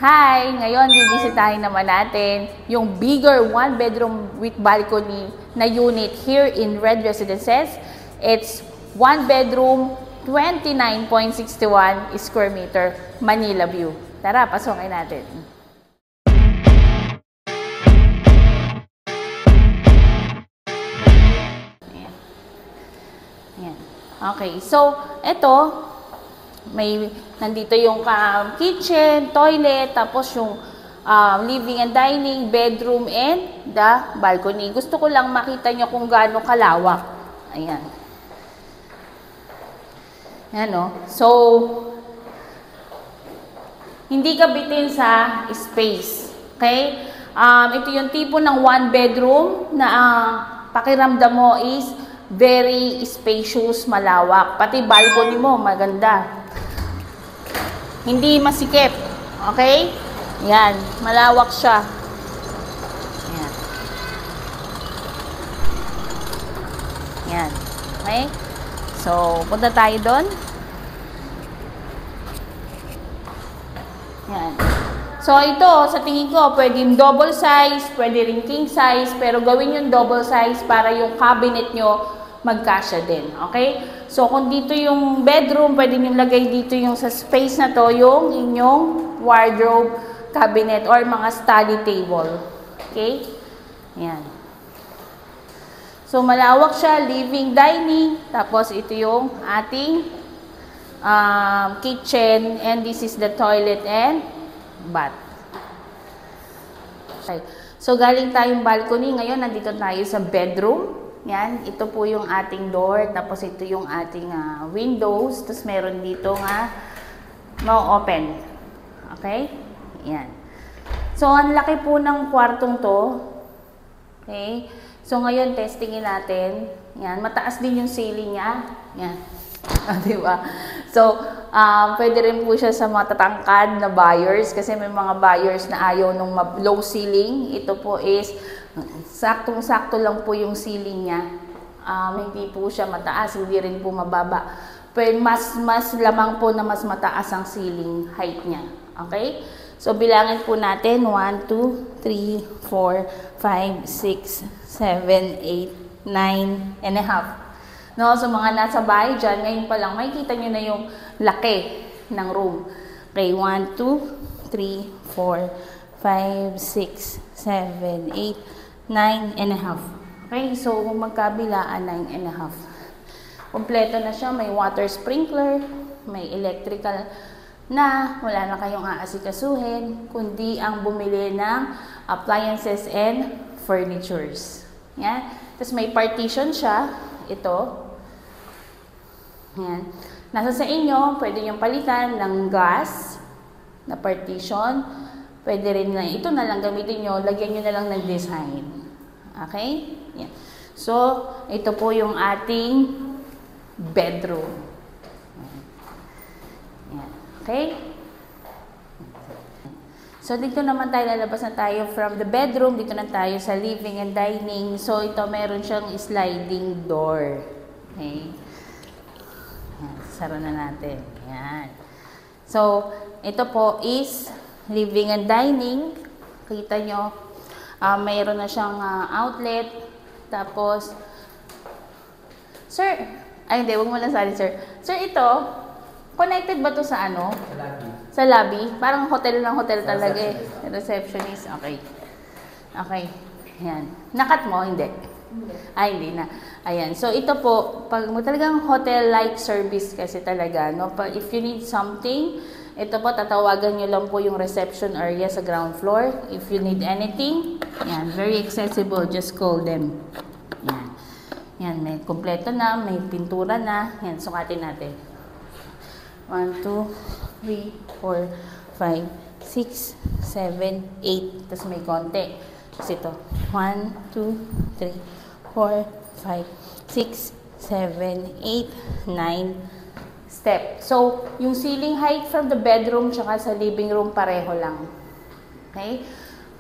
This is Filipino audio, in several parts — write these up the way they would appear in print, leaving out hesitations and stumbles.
Hi! Ngayon, bibisitahin naman natin yung bigger one-bedroom with balcony na unit here in Red Residences. It's one bedroom, 29.61 square meter, Manila view. Tara, pasokin natin. Ayan. Okay, so ito, nandito yung kitchen, toilet, tapos yung living and dining, bedroom, and the balcony. Gusto ko lang makita nyo kung gaano kalawak. Ayan. Ayan o. So, hindi ka bitin sa space. Okay? Ito yung tipo ng one bedroom na pakiramdam mo is very spacious, malawak. Pati balcony mo, maganda. Hindi masikip. Okay? Yan. Malawak siya. Yan. Yan. Okay? So, punta tayo doon. Yan. So, ito, sa tingin ko, pwedeng double size, pwede rin king size, pero gawin yung double size para yung cabinet nyo magkasya din. Okay? So, kung dito yung bedroom, pwede nyo lagay dito yung sa space na to, yung inyong wardrobe, cabinet, or mga study table. Okay? Ayan. So, malawak siya, living, dining, tapos ito yung ating kitchen, and this is the toilet and bath. Okay. So, galing tayong balcony. Ngayon, nandito tayo sa bedroom. Yan, ito po yung ating door, tapos ito yung ating windows, tapos meron dito nga no open. Okay? Yan. So, ang laki po ng kwartong to. Okay? So, ngayon, testingin natin. Yan, mataas din yung ceiling niya. Yan. Diba? So, pwede rin po siya sa matatangkad na buyers, kasi may mga buyers na ayaw nung low ceiling. Ito po is saktong-sakto lang po yung ceiling niya. Hindi po siya mataas, hindi rin po mababa. Pero mas lamang po na mas mataas ang ceiling height niya. Okay? So, bilangin po natin. 1, 2, 3, 4, 5, 6, 7, 8, 9 and a half. No? So, mga nasa bahay dyan, ngayon pa lang, makikita nyo na yung laki ng room. Okay, 1, 2, 3, 4, 5, 6, 7, 8, 9 and a half. Okay, so kung magkabilaan, 9 and a half. Kompleto na siya, may water sprinkler, may electrical na, wala na kayong aasikasuhin, kundi ang bumili ng appliances and furnitures. Yan. Tapos may partition siya, ito. Yan. Nasa sa inyo, pwede nyo palitan ng gas na partition. Pwede rin na, ito na lang gamitin nyo, lagyan nyo na lang ng design. Okay? Yan. So, ito po yung ating bedroom. Yan. Okay? So, dito naman tayo, lalabas na tayo from the bedroom. Dito na tayo sa living and dining. So, ito meron siyang sliding door. Okay? Yan. Sara na natin. Yan. So, ito po is living and dining. Kita nyo, mayroon na siyang outlet. Tapos, sir, ay hindi, wag mo lang sali, sir. Sir, ito, connected ba to sa ano? Sa lobby. Sa lobby? Parang hotel lang hotel talaga eh. Receptionist. Okay. Okay. Ayan. Nakat mo? Hindi. Ay, hindi na. Ayan. So, ito po, pag mo talagang hotel-like service kasi talaga, no? If you need something, ito po, tatawagan nyo lang po yung reception area sa ground floor. If you need anything, yan, very accessible, just call them. Yan. Yan, may kompleto na, may pintura na. Yan, sukatin natin. 1, 2, 3, 4, 5, 6, 7, 8. Tapos may konti. Tapos ito, 1, 2, 3, 4, 5, 6, 7, 8, 9, step. So, yung ceiling height from the bedroom tsaka sa living room pareho lang. Okay?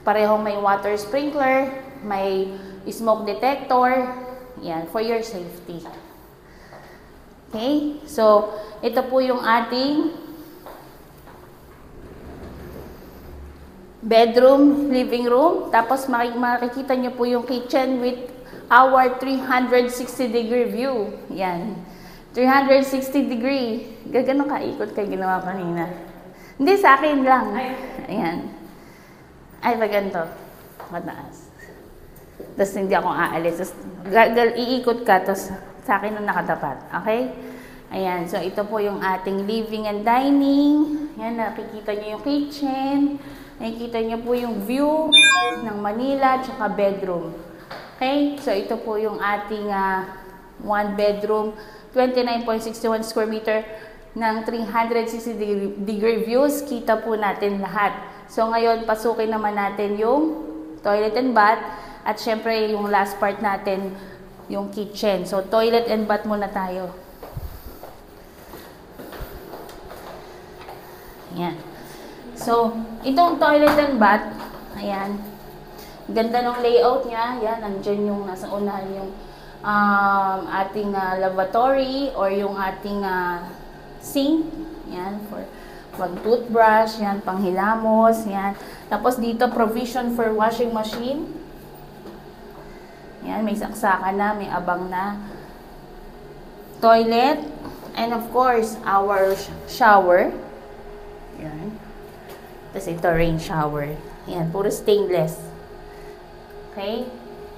Pareho may water sprinkler, may smoke detector. Yan, for your safety. Okay? So, ito po yung ating bedroom, living room. Tapos makikita nyo po yung kitchen with our 360-degree view. Yan. 360-degree. Gano'n kaikot kayo ginawa kanina. Hindi, sa akin lang. Ayan. Ay, pag ganito. Mataas. Tapos hindi ako aalis. Tapos iikot ka, tapos sa akin na nakatapat. Okay? Ayan. So, ito po yung ating living and dining. Ayan, nakikita nyo yung kitchen. Nakikita nyo po yung view ng Manila, tsaka bedroom. Okay? So, ito po yung ating one bedroom, 29.61 square meter ng 360-degree views. Kita po natin lahat. So, ngayon, pasukin naman natin yung toilet and bath. At syempre, yung last part natin, yung kitchen. So, toilet and bath muna tayo. Yan. So, itong toilet and bath, ayan. Ganda ng layout niya. Yan, nandyan yung nasa unahan yung ating lavatory or yung ating sink. Yan, for mag-toothbrush, yan, panghilamos, yan. Tapos dito, provision for washing machine. Yan, may saksakan na, may abang na. Toilet. And of course, our shower. Yan. Tapos ito, rain shower. Yan, puro stainless. Okay?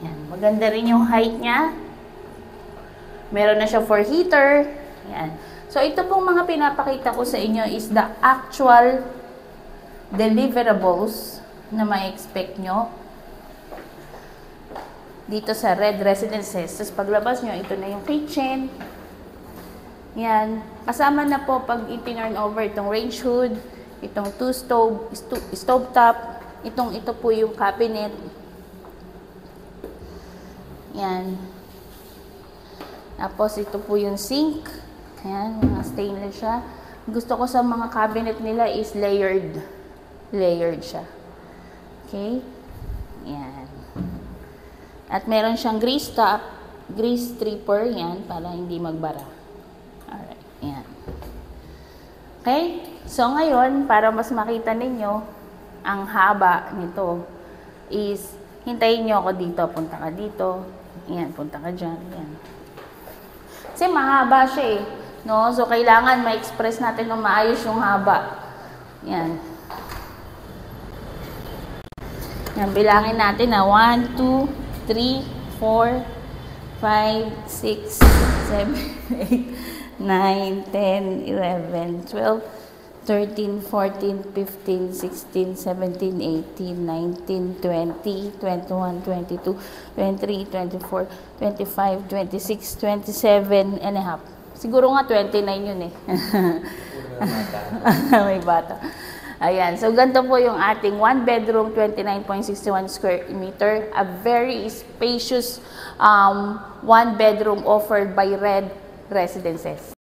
Yan, maganda rin yung height niya. Meron na siya for heater. Yan. So, ito pong mga pinapakita ko sa inyo is the actual deliverables na ma-expect nyo dito sa Red Residences. Tapos, paglabas nyo, ito na yung kitchen. Yan. Kasama na po pag i-turn over itong range hood, itong stove top, ito po yung cabinet. Yan. Tapos, ito po yung sink. Ayan, mga stainless siya. Gusto ko sa mga cabinet nila is layered. Layered siya. Okay? Yan. At meron siyang grease top, grease stripper, yan, para hindi magbara. Alright, yan. Okay? So, ngayon, para mas makita ninyo, ang haba nito is, hintayin nyo ako dito, punta ka dito, yan, punta ka dyan, yan. Kasi mahaba siya eh. No? So, kailangan ma-express natin ng maayos yung haba. Yan. Yan, bilangin natin na 1, 2, 3, 4, 5, 6, 7, 8, 9, 10, 11, 12, 13, 14, 15, 16, 17, 18, 19, 20, 21, 22, 23, 24, 25, 26, 27 and a half. Siguro nga 29 yun eh. May bata. Ayan. So, ganito po yung ating one bedroom, 29.61 square meter. A very spacious one bedroom offered by Red Residences.